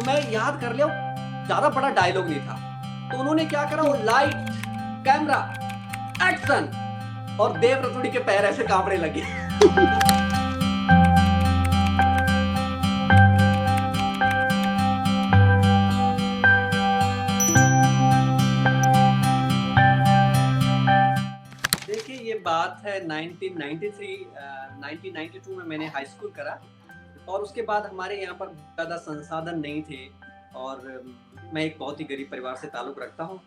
मैं याद कर लिया, ज्यादा बड़ा डायलॉग नहीं था। तो उन्होंने क्या करा, वो लाइट, कैमरा, एक्शन, और देव रतुड़ी के पैर ऐसे कांपने लगे। देखिए, ये बात है 1992 में मैंने हाई स्कूल करा, और उसके बाद हमारे यहाँ पर ज़्यादा संसाधन नहीं थे, और मैं एक बहुत ही गरीब परिवार से ताल्लुक़ रखता हूँ।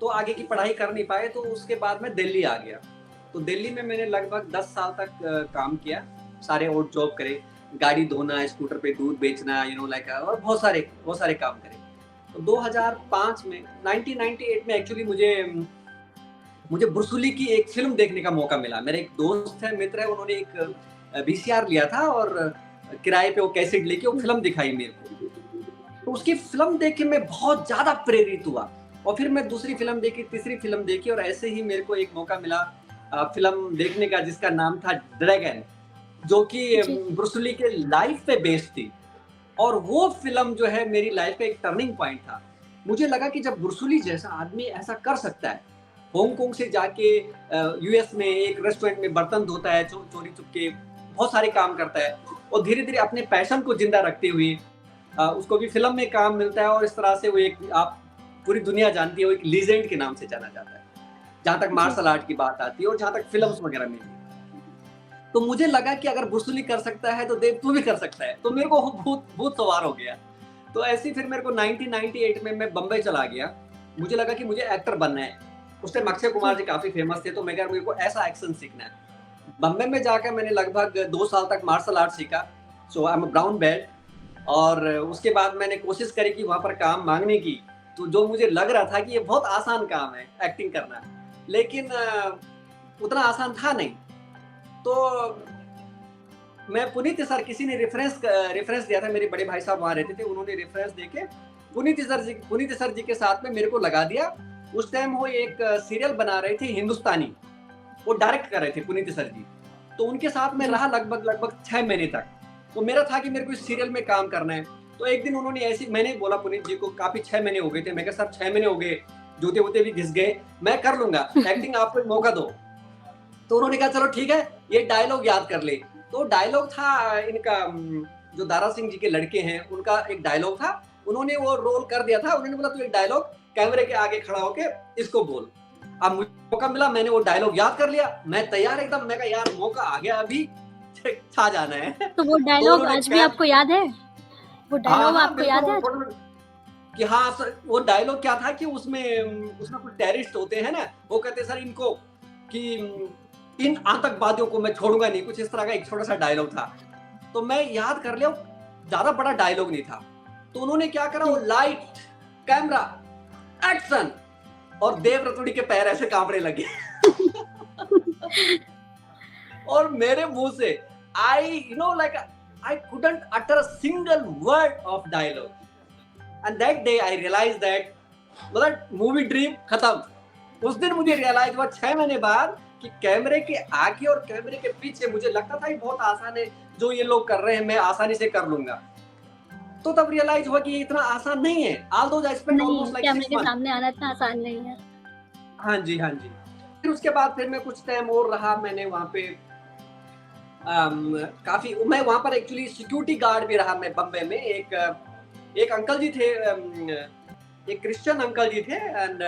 तो आगे की पढ़ाई कर नहीं पाए, तो उसके बाद मैं दिल्ली आ गया। तो दिल्ली में मैंने लगभग 10 साल तक काम किया, सारे ऑड जॉब करे, गाड़ी धोना, स्कूटर पे दूध बेचना, और बहुत सारे काम करे। तो 2005 में 1998 में एक्चुअली मुझे ब्रूस ली की एक फ़िल्म देखने का मौका मिला। मेरा एक दोस्त है, मित्र है, उन्होंने एक वीसीआर लिया था, और किराए पे वो कैसेट लेके वो फ़िल्म दिखाई मेरे को। तो उसकी फ़िल्म देख के मैं बहुत ज़्यादा प्रेरित हुआ, और फिर मैं दूसरी फ़िल्म देखी, तीसरी फ़िल्म देखी, और ऐसे ही मेरे को एक मौका मिला फ़िल्म देखने का, जिसका नाम था ड्रैगन, जो कि जी। ब्रूस ली के लाइफ़ पे बेस्ड थी। और वो फ़िल्म जो है मेरी लाइफ़ का एक टर्निंग पॉइंट था। मुझे लगा कि जब ब्रूस ली जैसा आदमी ऐसा कर सकता है, हांगकांग से जाके यूएस में एक रेस्टोरेंट में बर्तन धोता है, चोरी चुपके, बहुत सारे काम करता है, और धीरे-धीरे अपने पैशन को ज़िंदा रखते हुए उसको भी फ़िल्म में काम मिलता है, और इस तरह से वो एक, आप पूरी दुनिया जानती है, वो एक लीजेंड के नाम से जाना जाता है, जहाँ तक जी। मार्शल आर्ट की बात आती है, और जहाँ तक फ़िल्म्स वगैरह में भी। तो मुझे लगा कि अगर ब्रूस ली कर सकता है, तो देव तू भी कर सकता है। तो मेरे को भूत भूत सवार हो गया। तो ऐसे ही फिर मेरे को 1998 में मैं बम्बई चला गया। मुझे लगा कि मुझे एक्टर बनना है। उस टाइम अक्षय कुमार जी। जी काफ़ी फ़ेमस थे, तो मैं कहा मेरे को ऐसा एक्शन सीखना है। बम्बई में जाकर मैंने लगभग 2 साल तक मार्शल आर्ट सीखा। So I am a brown belt, और उसके बाद मैंने कोशिश करी कि वहाँ पर काम माँगने की, तो जो मुझे लग रहा था कि ये बहुत आसान काम है एक्टिंग करना, लेकिन उतना आसान था नहीं। तो मैं पुनीत सर, किसी ने रेफ़रेंस दिया था, मेरे बड़े भाई साहब वहाँ रहते थे, उन्होंने रेफ़रेंस देके पुनीत सर जी के साथ में मेरे को लगा दिया। उस टाइम वो एक सीरियल बना रहे थे हिंदुस्तानी, वो डायरेक्ट कर रहे थे पुनीत सर जी। तो उनके साथ में जी। रहा लगभग 6 महीने तक। तो मेरा था कि मेरे को इस सीरियल में काम करना है। तो एक दिन उन्होंने मैंने बोला पुनीत जी को, काफ़ी 6 महीने हो गए थे, मैं कहा सर 6 महीने हो गए, जूते-वूते भी घिस गए, मैं कर लूँगा, एक्टिंग आपको एक मौका दो। तो उन्होंने कहा चलो ठीक है, ये डायलॉग याद कर ले। तो डायलॉग था इनका, जो दारा सिंह जी के लड़के हैं, उनका एक डायलॉग था। उन्होंने वो रोल कर दिया था। उन्होंने बोला तू एक डायलॉग कैमरे के आगे खड़ा होके इसको बोल। अब मुझे मौका मिला, मैंने वो डायलॉग याद कर लिया। मैं तैयार एकदम, मैं कहा यार मौका आ गया, अभी छा जाना है। तो वो तो डायलॉग उन्होंने आज भी आपको याद है? वो हाँ, डायलॉग हाँ, आपको बिल्कुल, याद है वो आज? थोड़ा कि हाँ सर, वो डायलॉग क्या था कि उसमें कुछ टेररिस्ट होते हैं ना, वो कहते हैं सर इनको कि इन आतंकवादियों को मैं छोड़ूँगा नहीं, कुछ इस तरह का एक छोटा-सा डायलॉग था। तो मैं याद कर लिया, ज़्यादा बड़ा डायलॉग नहीं था। तो उन्होंने क्या करा, वो जी। लाइट, कैमरा, एक्शन, और देव रतुड़ी के पैर ऐसे काँपने लगे। और मेरे मुँह से I couldn't utter a single word of dialogue. And that day I realized that मतलब मूवी ड्रीम खत्म। उस दिन मुझे रियलाइज हुआ 6 महीने बाद कि कैमरे के आगे और कैमरे के पीछे, मुझे लगता था ये बहुत आसान है, जो ये लोग कर रहे हैं मैं आसानी से कर लूँगा। तो तब रियलाइज हुआ कि ये इतना आसान नहीं है। Although I spent नहीं, almost like कैमरे 6 के months। सामने आना इतना आसान नहीं है। हाँ जी, हाँ जी। फिर उसके बाद फिर मैं कुछ टाइम और रहा, मैंने वहाँ पे काफ़ी, मैं वहाँ पर एक्चुअली सिक्योरिटी गार्ड भी रहा मैं बम्बई में। एक अंकल जी थे, एक क्रिश्चियन अंकल जी थे, एंड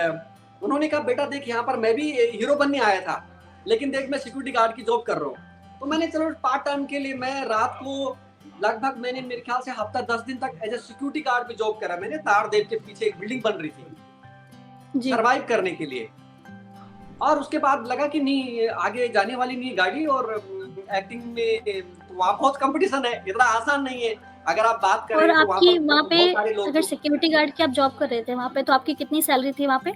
उन्होंने कहा बेटा देख, यहाँ पर मैं भी हीरो बनने आया था, लेकिन देख मैं सिक्योरिटी गार्ड की जॉब कर रहा हूँ। तो मैंने चलो पार्ट टाइम के लिए मैं रात को लगभग, मैंने मेरे ख्याल से हफ्ता 10 दिन तक एज ए सिक्योरिटी गार्ड भी जॉब करा मैंने। तारदेव के पीछे एक बिल्डिंग बन रही थी जी। सर्वाइव करने के लिए। और उसके बाद लगा कि नहीं, आगे जाने वाली नहीं गाड़ी, और एक्टिंग में वहाँ बहुत कंपटीशन है, इतना आसान नहीं है। अगर आप बात और करें तो वहाँ आपकी पर वहाँ पे, बहुत सारे लोग अगर सिक्योरिटी गार्ड की आप जॉब कर रहे थे वहाँ पे, तो आपकी कितनी सैलरी थी वहाँ पे?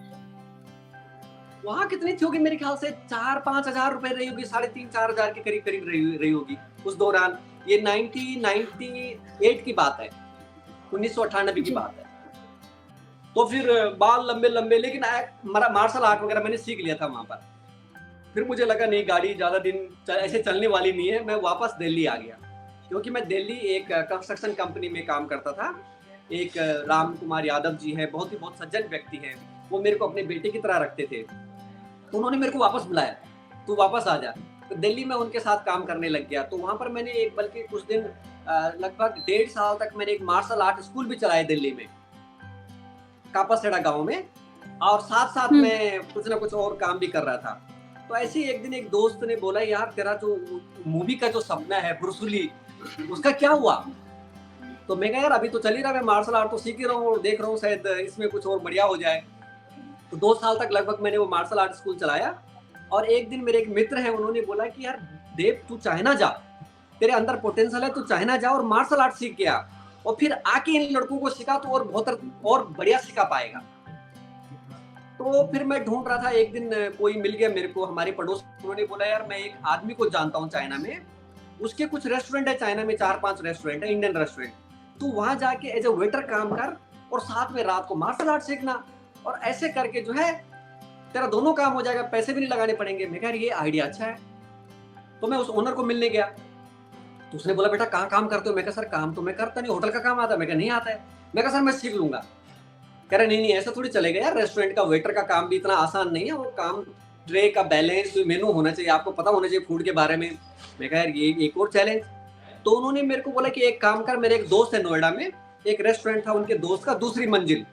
वहाँ कितनी थी होगी, मेरे ख्याल से 4-5 हज़ार रुपए रही होगी, 3,500-4 हज़ार के करीब रही होगी उस दौरान। ये 1998 की बात है, 1998 की जी। बात है। तो फिर बाल लंबे-लंबे, लेकिन मार्शल आर्ट वगैरह मैंने सीख लिया था वहाँ पर। फिर मुझे लगा नहीं, गाड़ी ज़्यादा दिन ऐसे चलने वाली नहीं है, मैं वापस दिल्ली आ गया। क्योंकि मैं दिल्ली एक कंस्ट्रक्शन कंपनी में काम करता था, एक राम कुमार यादव जी है, बहुत सज्जन व्यक्ति हैं, वो मेरे को अपने बेटे की तरह रखते थे। तो उन्होंने मेरे को वापस बुलाया, तू वापस आ जा। तो दिल्ली में उनके साथ काम करने लग गया। तो वहाँ पर मैंने एक बल्कि कुछ दिन लगभग 1.5 साल तक मैंने एक मार्शल आर्ट स्कूल भी चलाया दिल्ली में, कापासेड़ा गाँव में, और साथ-साथ मैं कुछ ना कुछ और काम भी कर रहा था। तो ऐसे ही एक दिन एक दोस्त ने बोला, यार तेरा जो मूवी का जो सपना है ब्रूस ली, उसका क्या हुआ? तो मैं कहा यार अभी तो चल ही रहा है, मैं मार्शल आर्ट तो सीख ही रहा हूँ और देख रहा हूँ शायद इसमें कुछ और बढ़िया हो जाए। तो 2 साल तक लगभग मैंने वो मार्शल आर्ट स्कूल चलाया। और एक दिन मेरे एक मित्र हैं, उन्होंने बोला कि यार देव तू चाइना जा, तेरे अंदर पोटेंशियल है, तू चाइना जा और मार्शल आर्ट सीख के आ, और फिर आके इन लड़कों को सिखा तो और बहुत और बढ़िया सिखा पाएगा। तो फिर मैं ढूंढ रहा था, एक दिन कोई मिल गया मेरे को, हमारे पड़ोस, उन्होंने बोला यार मैं एक आदमी को जानता हूँ चाइना में, उसके कुछ रेस्टोरेंट है चाइना में, 4-5 रेस्टोरेंट है, इंडियन रेस्टोरेंट, तू वहां जाके एज ए वेटर काम कर और साथ में रात को मार्शल आर्ट सीखना, और ऐसे करके जो है तेरा दोनों काम हो जाएगा, पैसे भी नहीं लगाने पड़ेंगे। मैं कह ये आइडिया अच्छा है। तो मैं उस ओनर को मिलने गया, तो उसने बोला बेटा कहाँ काम करते हो? मैं कहा सर काम तो मैं करता नहीं, होटल का काम आता है। मैं कहा नहीं आता है। मैं कहा सर मैं सीख लूंगा। कह रहा नहीं ऐसा थोड़ी चलेगा यार, रेस्टोरेंट का वेटर का काम भी इतना आसान नहीं है, वो काम ट्रे का बैलेंस मेनू होना चाहिए, आपको पता होना चाहिए फूड के बारे में। मैं कहा यार ये एक और चैलेंज। तो उन्होंने मेरे को बोला कि एक काम कर, मेरे एक दोस्त है नोएडा में, एक रेस्टोरेंट था उनके दोस्त का, दूसरी मंजिल,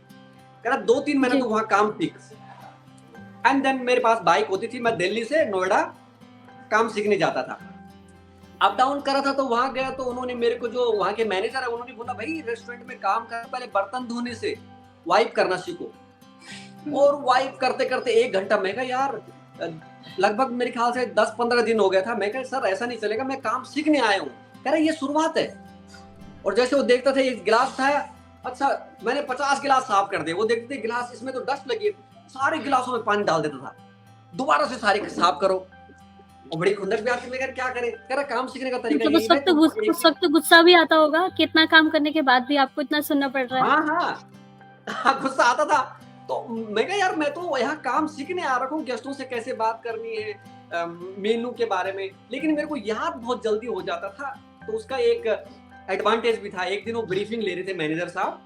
कह रहा 2-3 महीने तो वहां काम सीख। एंड देन मेरे पास बाइक होती थी, मैं दिल्ली से नोएडा काम सीखने जाता था, अप डाउन करा था। तो वहां गया तो उन्होंने मेरे को, जो वहां के मैनेजर है, उन्होंने बोला भाई रेस्टोरेंट में काम कर, पहले बर्तन धोने से वाइप करना सीखो। और वाइप करते करते 1 घंटा। मैं कहा यार लगभग मेरे ख्याल से 10-15 दिन हो गया था। मैं कहा सर ऐसा नहीं चलेगा, मैं काम सीखने आया हूँ। कह रहा ये शुरुआत है। और जैसे वो देखता था, एक गिलास था, अच्छा मैंने 50 गिलास साफ कर दिए, वो देखते थे गिलास इसमें तो डस्ट लगी है, सारे गिलासों में पानी डाल देता था, दोबारा से सारे साफ करो, और बड़ी खुंदक भी आती। मैं क्या करें? कह रहा काम सीखने का तरीका मतलब यही उस वक्त गुस्सा भी आता होगा कि इतना काम करने के बाद भी आपको इतना सुनना पड़ रहा है। हाँ, गुस्सा आता था। तो मैं कहा यार मैं तो यहाँ काम सीखने आ रखा हूँ, गेस्टों से कैसे बात करनी है, मेनू के बारे में, लेकिन मेरे को याद बहुत जल्दी हो जाता था। तो उसका एक एडवांटेज भी था। एक दिन वो ब्रीफिंग ले रहे थे मैनेजर साहब,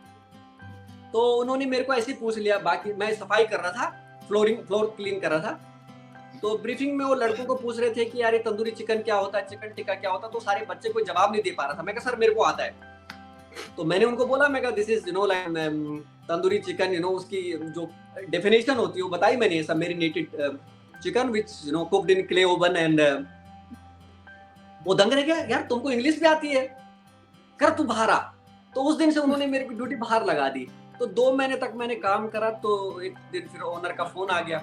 तो उन्होंने मेरे को ऐसे पूछ लिया, बाकी मैं सफाई कर रहा था, फ्लोर क्लीन कर रहा था। तो ब्रीफिंग में वो लड़कों को पूछ रहे थे कि यार ये तंदूरी चिकन क्या होता है, चिकन टिक्का क्या होता है, तो सारे बच्चे कोई जवाब नहीं दे पा रहा था। मैं कहा सर मेरे को आता है। तो मैंने उनको बोला, मैं कहा this is like tandoori chicken, उसकी जो डेफिनेशन होती है वो बताई मैंने, सब marinated chicken which cooked in clay oven and. वो दंग रह गया, यार तुमको इंग्लिश भी आती है, कर तू बाहर आ। तो उस दिन से उन्होंने मेरी ड्यूटी बाहर लगा दी। तो 2 महीने तक मैंने काम करा। तो एक दिन फिर ओनर का फोन आ गया,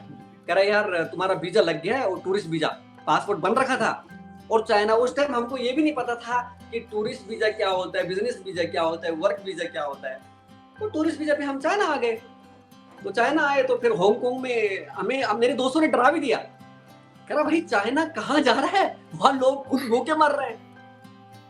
कह रहा यार तुम्हारा वीजा लग गया है, और टूरिस्ट वीजा, पासपोर्ट बन रखा था, और चाइना। उस टाइम हमको ये भी नहीं पता था कि टूरिस्ट वीजा क्या होता है, बिजनेस वीजा क्या होता है, वर्क वीजा क्या होता है। तो टूरिस्ट वीजा पे हम चाइना आ गए। तो चाइना आए तो फिर हांगकांग में हमें मेरे दोस्तों ने डरा भी दिया, कह रहा भाई चाइना कहाँ जा रहा है, वहां लोग खुद भूखे मर रहे हैं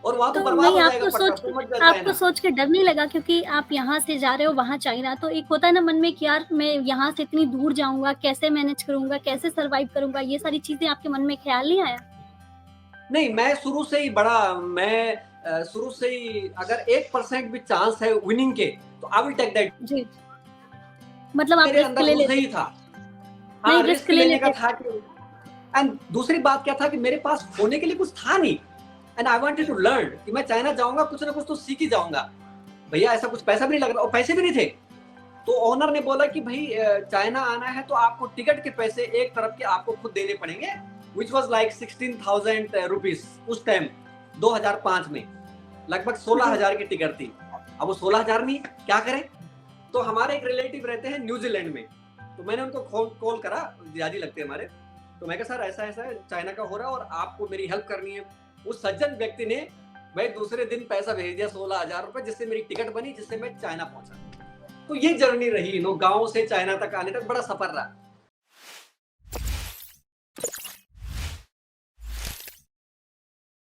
और वहां तो बर्बाद हो जाएगा। आपको सोच के डर नहीं लगा, क्योंकि आप यहाँ से जा रहे हो वहां चाइना, तो एक होता है ना मन में कि यार मैं यहाँ से इतनी दूर जाऊंगा, कैसे मैनेज करूंगा, कैसे सरवाइव करूंगा, ये सारी चीजें आपके मन में ख्याल नहीं आया? नहीं, मैं शुरू से ही अगर 1% भी चांस है विनिंग के, तो आई विल टेक दैट जी। मतलब आप रिस्क ले लेते था। हाँ, रिस्क लेने का था। एंड दूसरी बात क्या था कि मेरे पास होने के लिए कुछ था नहीं, and I wanted to learn कि मैं चाइना जाऊंगा, कुछ ना कुछ तो सीख ही जाऊंगा। भैया ऐसा कुछ पैसा भी नहीं लग रहा, और पैसे भी नहीं थे। तो ओनर ने बोला कि भाई चाइना आना है तो आपको टिकट के पैसे एक तरफ के आपको खुद देने पड़ेंगे, which was like 16,000 रुपीस उस टाइम 2005 में, लगभग 16,000 की टिकट थी। अब वो 16,000 नहीं, क्या करें? तो हमारे एक रिलेटिव रहते हैं न्यूजीलैंड में, तो मैंने उनको कॉल करा, जियाजी लगते हैं हमारे। तो मैं कहा सर ऐसा ऐसा चाइना का हो रहा है और आपको मेरी हेल्प करनी है। उस सज्जन व्यक्ति ने भाई दूसरे दिन पैसा भेज दिया 16,000 रुपए, जिससे मेरी टिकट बनी, जिससे मैं चाइना पहुंचा। तो ये जर्नी रही, गांव से चाइना तक आने तक बड़ा सफर रहा।